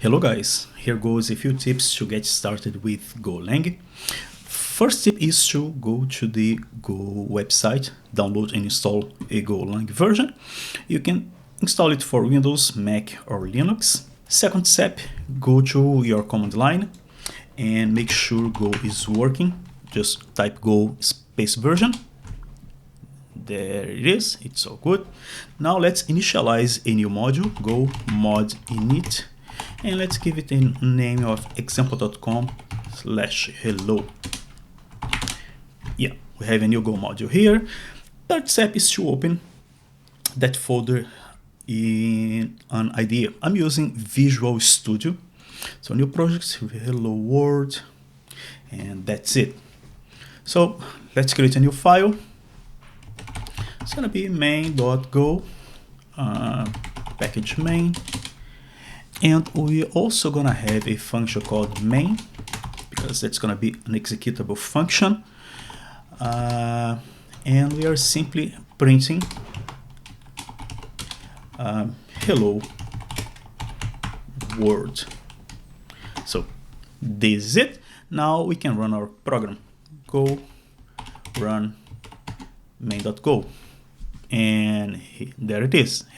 Hello guys, here goes a few tips to get started with GoLang. First tip is to go to the Go website, download and install a GoLang version. You can install it for Windows, Mac or Linux. Second step, go to your command line and make sure Go is working. Just type Go space version. There it is, it's all good. Now let's initialize a new module, go mod init, and let's give it a name of example.com/hello. Yeah, we have a new Go module here. Third step is to open that folder in an IDE. I'm using Visual Studio. So new projects, hello world, and that's it. So let's create a new file. It's gonna be main.go package main, and we're also gonna have a function called main because that's gonna be an executable function, and we are simply printing hello world. So this is it. Now we can run our program. Go run main.go. And there it is.